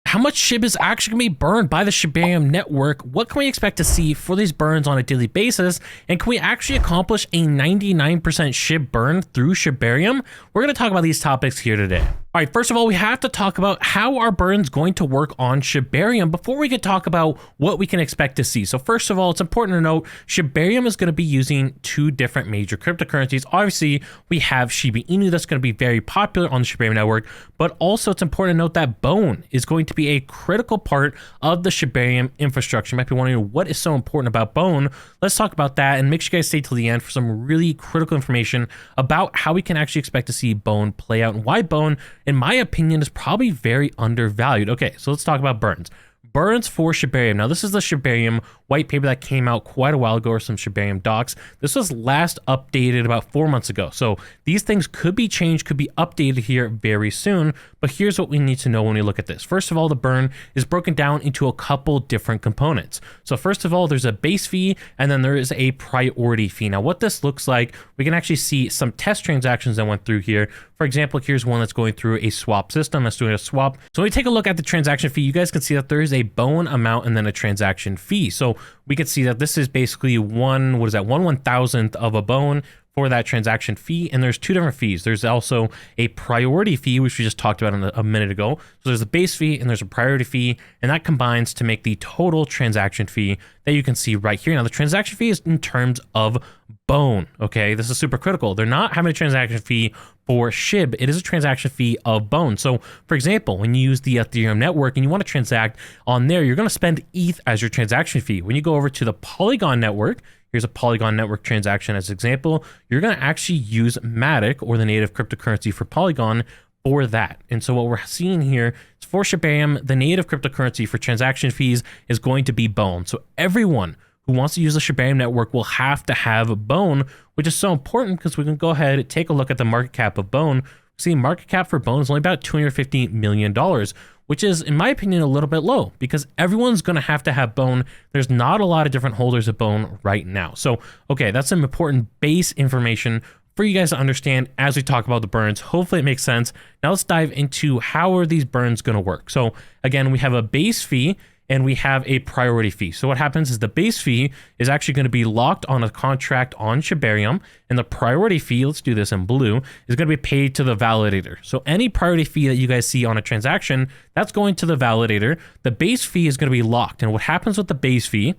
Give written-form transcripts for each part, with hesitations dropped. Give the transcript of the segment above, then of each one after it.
How much SHIB is actually going to be burned by the Shibarium network? What can we expect to see for these burns on a daily basis? And can we actually accomplish a 99% SHIB burn through Shibarium? We're going to talk about these topics here today. All right, first of all, we have to talk about how are burns going to work on Shibarium before we can talk about what we can expect to see. So first of all, it's important to note Shibarium is going to be using two different major cryptocurrencies. Obviously, we have Shiba Inu that's going to be very popular on the Shibarium network, but also it's important to note that Bone is going to be a critical part of the Shibarium infrastructure. You might be wondering what is so important about Bone. Let's talk about that and make sure you guys stay till the end for some really critical information about how we can actually expect to see Bone play out and why Bone, in my opinion, is probably very undervalued. Okay, so let's talk about burns. Burns for Shibarium. Now, this is the Shibarium white paper that came out quite a while ago, or some Shibarium docs. This was last updated about 4 months ago. So these things could be changed, could be updated here very soon. But here's what we need to know when we look at this. First of all, the burn is broken down into a couple different components. So first of all, there's a base fee, and then there is a priority fee. Now, what this looks like, we can actually see some test transactions that went through here. For example, here's one that's going through a swap system that's doing a swap. So when we take a look at the transaction fee, you guys can see that there is a Bone amount and then a transaction fee. So we can see that this is basically one 1/1000th of a Bone for that transaction fee. And there's two different fees. There's also a priority fee, which we just talked about a minute ago. So there's a base fee and there's a priority fee, and that combines to make the total transaction fee that you can see right here. Now, the transaction fee is in terms of Bone. Okay, this is super critical. They're not having a transaction fee for SHIB. It is a transaction fee of Bone. So for example, when you use the Ethereum network and you want to transact on there, you're going to spend ETH as your transaction fee. When you go over to the Polygon network, here's a Polygon network transaction as an example, you're going to actually use Matic, or the native cryptocurrency for Polygon, for that. And so what we're seeing here is for Shibarium, the native cryptocurrency for transaction fees is going to be Bone. So everyone who wants to use the Shibarium network will have to have Bone, which is so important because we can go ahead and take a look at the market cap of Bone. See, market cap for Bone is only about $250 million, which is, in my opinion, a little bit low because everyone's going to have Bone. There's not a lot of different holders of Bone right now. So, okay, that's some important base information for you guys to understand as we talk about the burns. Hopefully it makes sense. Now let's dive into how are these burns going to work. So again, we have a base fee and we have a priority fee. So what happens is the base fee is actually going to be locked on a contract on Shibarium, and the priority fee, let's do this in blue, is going to be paid to the validator. So any priority fee that you guys see on a transaction, that's going to the validator. The base fee is going to be locked. And what happens with the base fee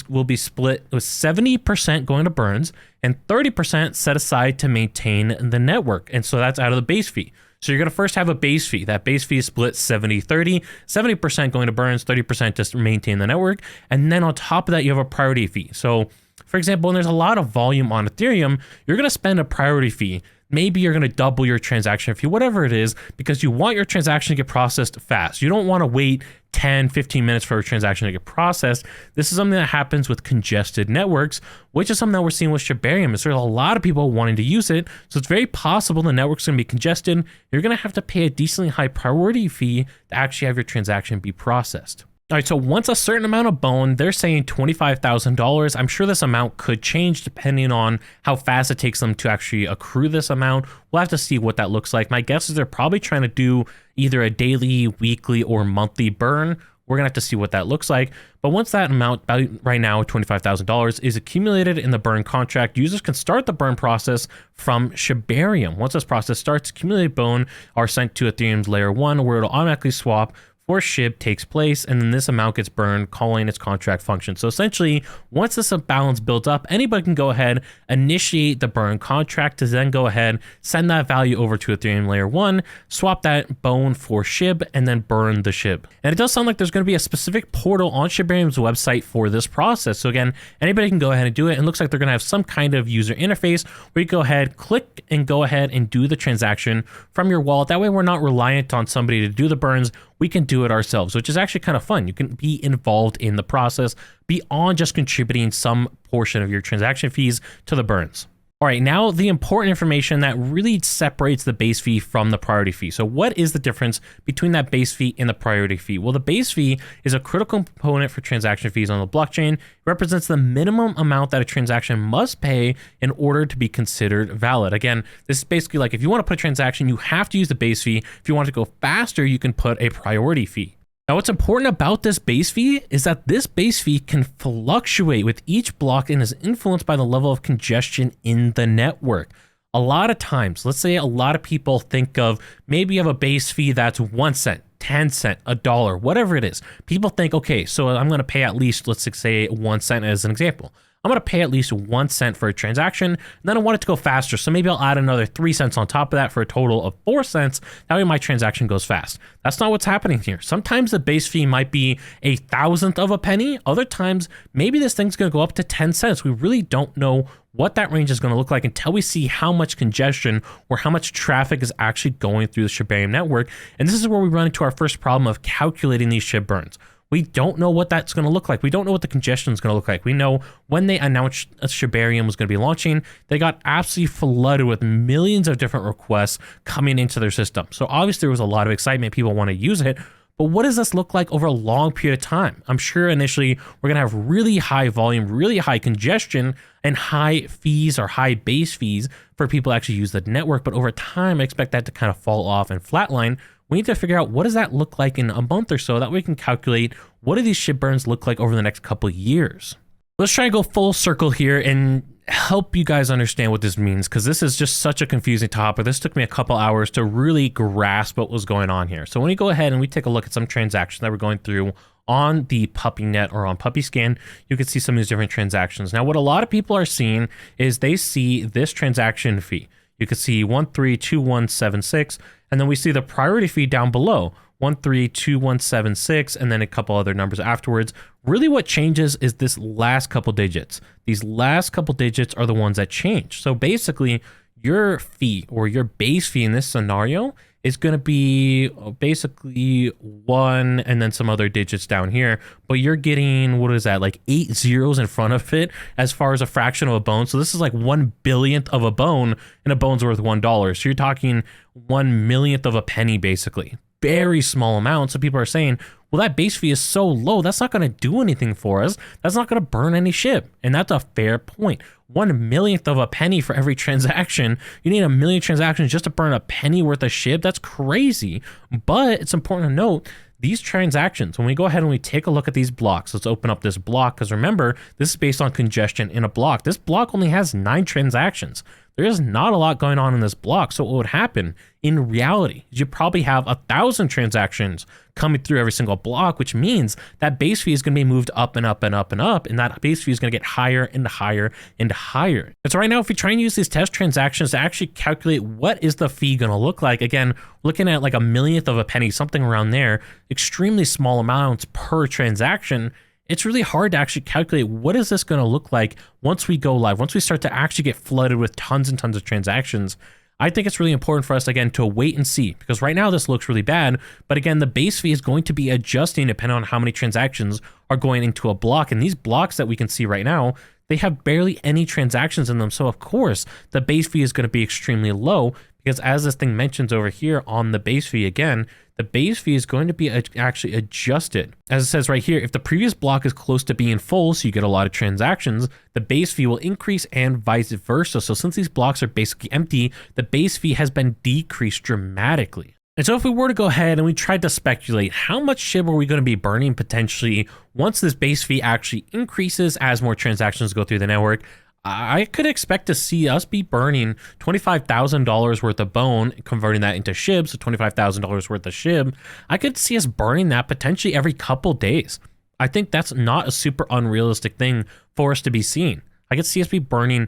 will be split with 70% going to burns and 30% set aside to maintain the network. And so that's out of the base fee. So you're going to first have a base fee. That base fee is split 70-30, 70% going to burns, 30% just to maintain the network. And then on top of that, you have a priority fee. So for example, when there's a lot of volume on Ethereum, you're going to spend a priority fee. Maybe you're going to double your transaction fee, whatever it is, because you want your transaction to get processed fast. You don't want to wait 10, 15 minutes for a transaction to get processed. This is something that happens with congested networks, which is something that we're seeing with Shibarium. There's a lot of people wanting to use it. So it's very possible the network's going to be congested. You're going to have to pay a decently high priority fee to actually have your transaction be processed. All right, so once a certain amount of Bone, they're saying $25,000. I'm sure this amount could change depending on how fast it takes them to actually accrue this amount. We'll have to see what that looks like. My guess is they're probably trying to do either a daily, weekly, or monthly burn. We're going to have to see what that looks like. But once that amount, right now $25,000, is accumulated in the burn contract, users can start the burn process from Shibarium. Once this process starts, accumulated Bone are sent to Ethereum's layer 1, where it'll automatically swap for SHIB takes place, and then this amount gets burned, calling its contract function. So essentially, once this balance builds up, anybody can go ahead, initiate the burn contract to then go ahead, send that value over to Ethereum layer 1, swap that Bone for SHIB, and then burn the SHIB. And it does sound like there's going to be a specific portal on Shibarium's website for this process. So again, anybody can go ahead and do it. And it looks like they're going to have some kind of user interface where you go ahead, click, and go ahead and do the transaction from your wallet. That way we're not reliant on somebody to do the burns. We can do it ourselves, which is actually kind of fun. You can be involved in the process beyond just contributing some portion of your transaction fees to the burns. All right, now the important information that really separates the base fee from the priority fee. So what is the difference between that base fee and the priority fee? Well, the base fee is a critical component for transaction fees on the blockchain. It represents the minimum amount that a transaction must pay in order to be considered valid. Again, this is basically like if you want to put a transaction, you have to use the base fee. If you want to go faster, you can put a priority fee. Now, what's important about this base fee is that this base fee can fluctuate with each block and is influenced by the level of congestion in the network. A lot of times, let's say a lot of people think of maybe you have a base fee that's 1 cent, 10 cent, $1, whatever it is. People think, okay, so I'm going to pay at least, let's say 1 cent as an example. I'm going to pay at least 1 cent for a transaction, and then I want it to go faster. So maybe I'll add another 3 cents on top of that for a total of 4 cents. That way my transaction goes fast. That's not what's happening here. Sometimes the base fee might be a thousandth of a penny. Other times, maybe this thing's going to go up to 10 cents. We really don't know what that range is going to look like until we see how much congestion or how much traffic is actually going through the Shibarium network. And this is where we run into our first problem of calculating these Shib burns. We don't know what that's going to look like. We don't know what the congestion is going to look like. We know when they announced Shibarium was going to be launching, they got absolutely flooded with millions of different requests coming into their system. So obviously there was a lot of excitement. People want to use it. But what does this look like over a long period of time? I'm sure initially we're going to have really high volume, really high congestion, and high fees or high base fees for people to actually use the network. But over time, I expect that to kind of fall off and flatline. We need to figure out what does that look like in a month or so that we can calculate what do these Shib burns look like over the next couple of years. Let's try to go full circle here and help you guys understand what this means, because this is just such a confusing topic. This took me a couple hours to really grasp what was going on here. So when we go ahead and we take a look at some transactions that we're going through on the PuppyNet or on PuppyScan, you can see some of these different transactions. Now, what a lot of people are seeing is they see this transaction fee. You can see 132176, and then we see the priority fee down below, 132176, and then a couple other numbers afterwards. Really what changes is this last couple digits. These last couple digits are the ones that change. So basically, your fee or your base fee in this scenario is going to be basically 1 and then some other digits down here, but you're getting, what is that, like 8 zeros in front of it as far as a fraction of a bone. So this is like 1/100000th of a bone, and a bone's worth $1. So you're talking 1/1,000,000th of a penny, basically. Very small amount. So people are saying, well, that base fee is so low, that's not going to do anything for us. That's not going to burn any Shib. And that's a fair point. 1/1,000,000th of a penny for every transaction. You need 1,000,000 transactions just to burn a penny worth of Shib. That's crazy. But it's important to note, these transactions, when we go ahead and we take a look at these blocks, let's open up this block, because remember, this is based on congestion in a block. This block only has 9 transactions. There is not a lot going on in this block. So what would happen in reality is you probably have 1,000 transactions coming through every single block, which means that base fee is going to be moved up and up and up and up, and that base fee is going to get higher and higher and higher. And so right now, if we try and use these test transactions to actually calculate what is the fee going to look like, again, looking at like 1/1,000,000th of a penny, something around there, extremely small amounts per transaction, it's really hard to actually calculate what is this going to look like once we go live, once we start to actually get flooded with tons and tons of transactions. I think it's really important for us, again, to wait and see, because right now this looks really bad. But again, the base fee is going to be adjusting depending on how many transactions are going into a block. And these blocks that we can see right now, they have barely any transactions in them. So of course, the base fee is going to be extremely low, because as this thing mentions over here on the base fee, again, the base fee is going to be actually adjusted. As it says right here, if the previous block is close to being full, so you get a lot of transactions, the base fee will increase and vice versa. So since these blocks are basically empty, the base fee has been decreased dramatically. And so if we were to go ahead and we tried to speculate, how much Shib are we going to be burning potentially once this base fee actually increases as more transactions go through the network? I could expect to see us be burning $25,000 worth of bone, converting that into Shib, so $25,000 worth of Shib. I could see us burning that potentially every couple days. I think that's not a super unrealistic thing for us to be seeing. I could see us be burning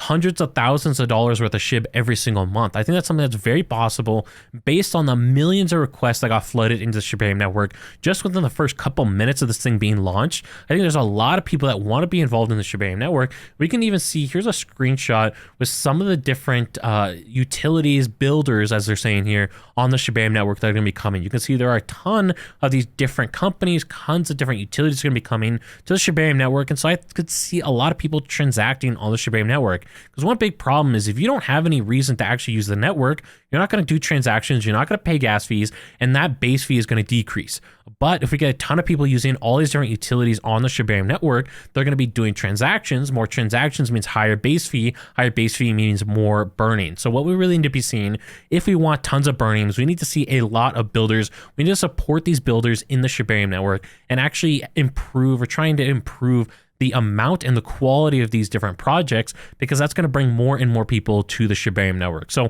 hundreds of thousands of dollars worth of Shib every single month. I think that's something that's very possible based on the millions of requests that got flooded into the Shibarium network just within the first couple minutes of this thing being launched. I think there's a lot of people that want to be involved in the Shibarium network. We can even see, here's a screenshot with some of the different utilities, builders, as they're saying here, on the Shibarium network that are going to be coming. You can see there are a ton of these different companies, tons of different utilities are going to be coming to the Shibarium network. And so I could see a lot of people transacting on the Shibarium network. network. Because one big problem is if you don't have any reason to actually use the network, you're not going to do transactions, you're not going to pay gas fees, and that base fee is going to decrease. But if we get a ton of people using all these different utilities on the Shibarium network, they're going to be doing transactions. More transactions means higher base fee. Higher base fee means more burning. So what we really need to be seeing, if we want tons of burnings, we need to see a lot of builders. We need to support these builders in the Shibarium network and actually improve, or trying to improve, the amount and the quality of these different projects, because that's going to bring more and more people to the Shibarium network. So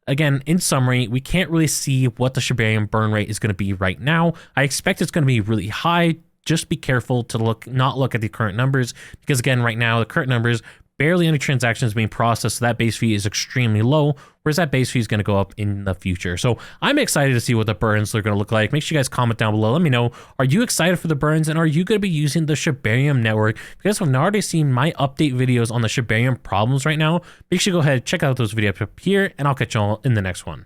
again, in summary, we can't really see what the Shibarium burn rate is going to be right now. I expect it's going to be really high. Just be careful to not look at the current numbers, because again, right now, the current numbers, barely any transactions being processed, so that base fee is extremely low, whereas that base fee is going to go up in the future. So I'm excited to see what the burns are going to look like. Make sure you guys comment down below. Let me know, are you excited for the burns, and are you going to be using the Shibarium network? If you guys have not already seen my update videos on the Shibarium problems right now, make sure you go ahead and check out those videos up here, and I'll catch you all in the next one.